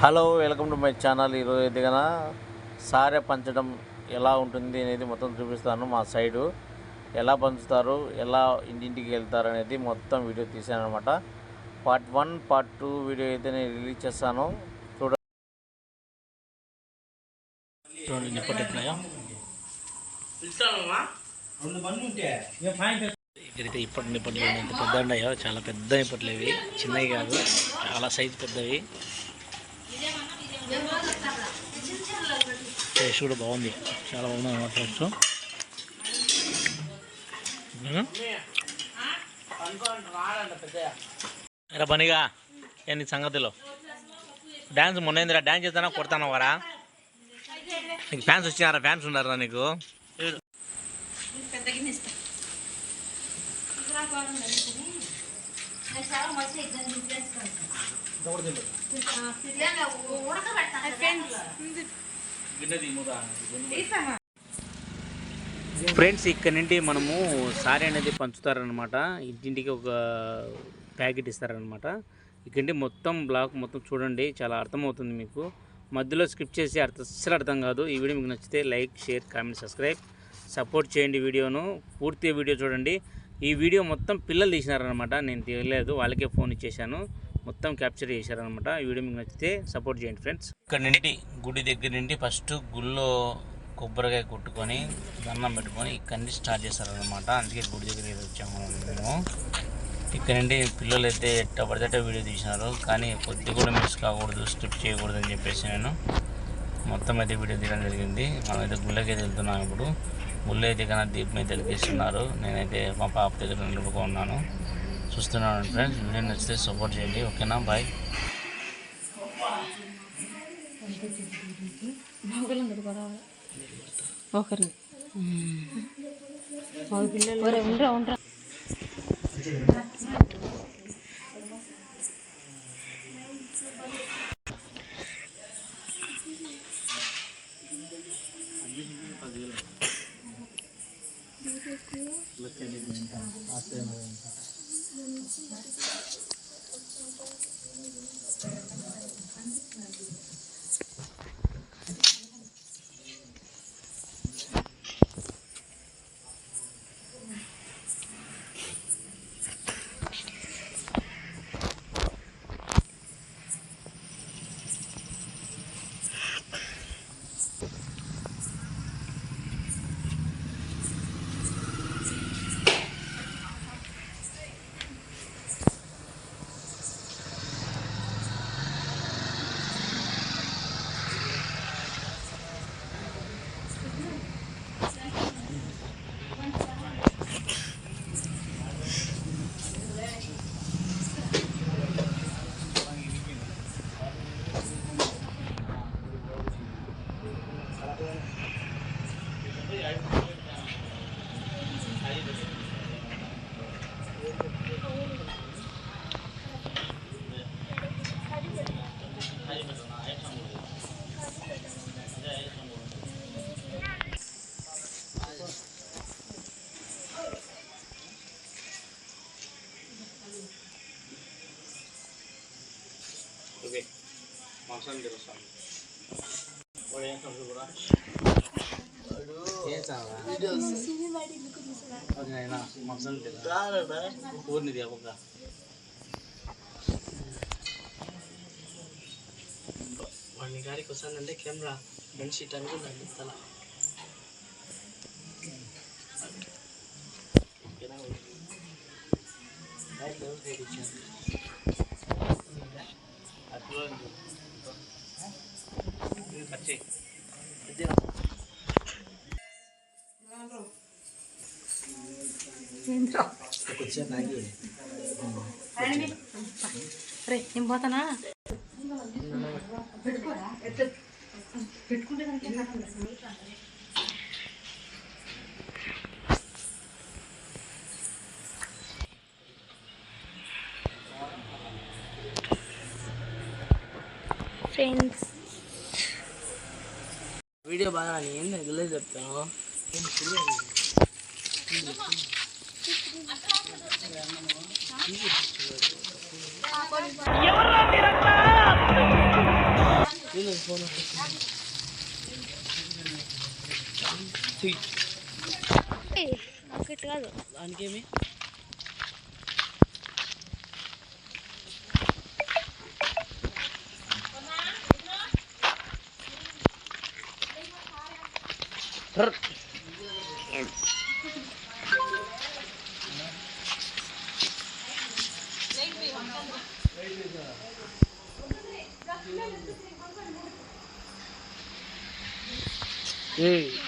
Hello, welcome to my channel. ఈరోజు అయితే కన్నా సారె పంచడం ఎలా ఉంటుంది అనేది మొత్తం చూపిస్తాను. మా సైడు ఎలా పంచుతారు, ఎలా ఇంటింటికి వెళ్తారు అనేది మొత్తం వీడియో తీసాను అనమాట. పార్ట్ 1 పార్ట్ 2 వీడియో అయితే నేను రిలీజ్ చేస్తాను. చూడండి నిప్పట్లున్నాయో ఇక్కడైతే ఇప్పటి నిప్పట్లు ఎంత పెద్ద ఉన్నాయో, చాలా పెద్ద నిప్పట్లు ఇవి, చిన్నవి కాదు, చాలా సైజు పెద్దవి. టేస్ట్ కూడా బాగుంది, చాలా బాగుంది అన్నమాట. టేస్ట్ ఎరా బనిగా ఏంటి సంగతిలో? డ్యాన్స్ మొన్న డ్యాన్స్ చేస్తానా కొడతాను వారా? నీకు ఫ్యాన్స్ వచ్చినారా? ఫ్యాన్స్ ఉన్నారా నీకు? ఫ్రెండ్స్, ఇక్కడ నుండి మనము సారీ అనేది పంచుతారనమాట. ఇంటింటికి ఒక ప్యాకెట్ ఇస్తారనమాట. ఇక్కడ మొత్తం బ్లాక్ మొత్తం చూడండి, చాలా అర్థమవుతుంది మీకు. మధ్యలో స్కిప్ చేసి అస్సలు అర్థం కాదు. ఈ వీడియో మీకు నచ్చితే like, share, comment, subscribe, support చేయండి. వీడియోను పూర్తిగా వీడియో చూడండి. ఈ వీడియో మొత్తం పిల్లలు తీసినారనమాట, నేను తీయలేదు, వాళ్ళకే ఫోన్ ఇచ్చేసాను, మొత్తం క్యాప్చర్ చేశారనమాట. ఈ వీడియో మీకు నచ్చితే సపోర్ట్ చేయండి ఫ్రెండ్స్. ఇక్కడ నుండి గుడి దగ్గర నుండి ఫస్ట్ గుళ్ళో కొబ్బరికాయ కొట్టుకొని దండం పెట్టుకొని ఇక్కడ నుండి స్టార్ట్ చేస్తారనమాట. అందుకే గుడి దగ్గర వచ్చాము మేము. ఇక్కడ నుండి పిల్లలు అయితే ఎట్ట పడితే వీడియో తీసినారు, కానీ కొద్ది కూడా మిస్ కాకూడదు, స్కిప్ చేయకూడదు అని చెప్పేసి నేను మొత్తం అయితే వీడియో తీయడం జరిగింది. మనమైతే గుళ్ళకి వెళ్తున్నాం. ఇప్పుడు గుళ్ళు అయితే కన్నా దీపం అయితే వెలిగిస్తున్నారు. నేనైతే మా పాప దగ్గర నిలుపుకొని ఉన్నాను, చూస్తున్నాను ఫ్రెండ్స్. వీడియో నచ్చితే సపోర్ట్ చేయండి, ఓకేనా? బాయ్. మసాలా తెలుస్తాను ఊరినిది ఒక వాడిని గారికి వస్తానంటే కెమెరా బెడ్ షీట్ అనుకుందండి తల రే నేను పోతానా ఫ్రెండ్స్. వీడియో బాగా ఏంది ఎదులే చెప్తాను. ఎవరు ఫోన్ కాదు దానికేమి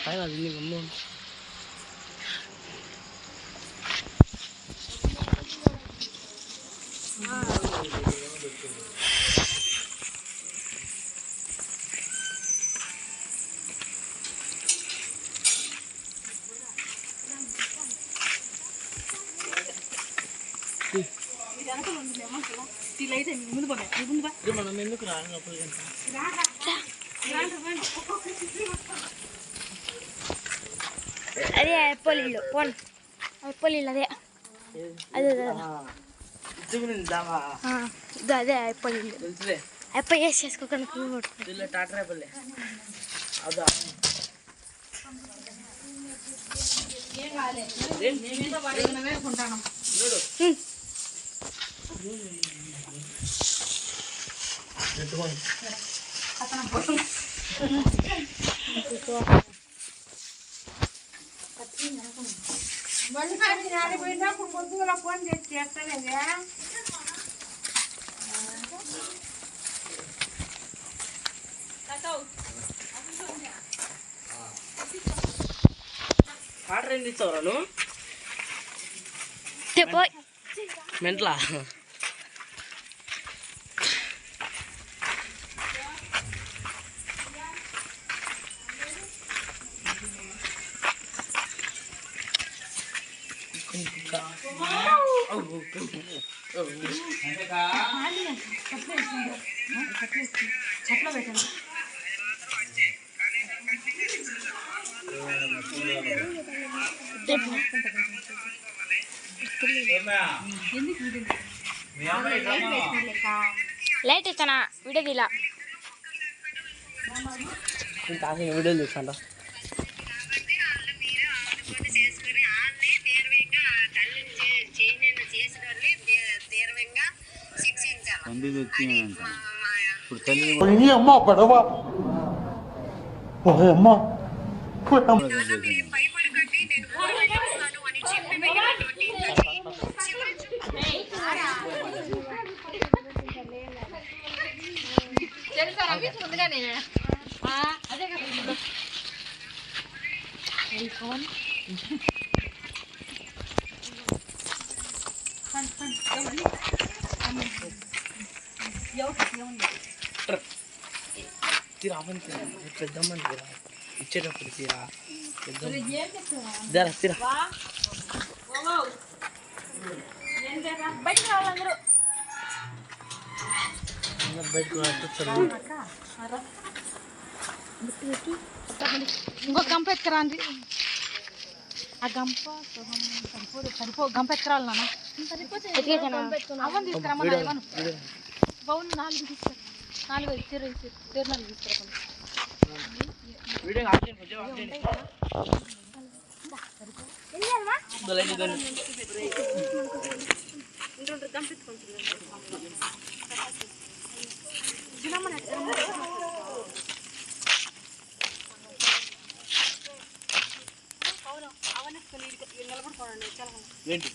పైన అది గమ్ము మనం ఎందుకు రానప్పుడు అదే అప్పల్ ఇల్లు పోన్ అప్పల్ ఇల్లు అదే అదే అదే అప్పల్ ఇల్లు తెలుసులే అప్ప చేసుకోకుండా ఇలా టాటా రేపల్లే అదా ఫోన్ చేసి చేస్తానే ఆర్డర్ ఏంది ఇచ్చావురా నువ్వు మెంట్లా లైట్ ఇస్తానా వీడియో తీలా వీడియోలు చూస్తాను అమ్మ పడవ అమ్మ తీరా పెద్దమ్మని తీరా ఇచ్చేటప్పుడు తీరా తీరా తీరా బయటకు రావాలందరూ బయటకు ఇంకో గంప ఎత్తుకురాండి ఆ గంప సరిపో గంప ఎత్తుకురావాలి నాన్న అవన్నీ తీసుకురామన్నా ఇవ్వను బౌన్ 4 తీసుకురా 4 తీరు 4 తీసుకురా ఏంటి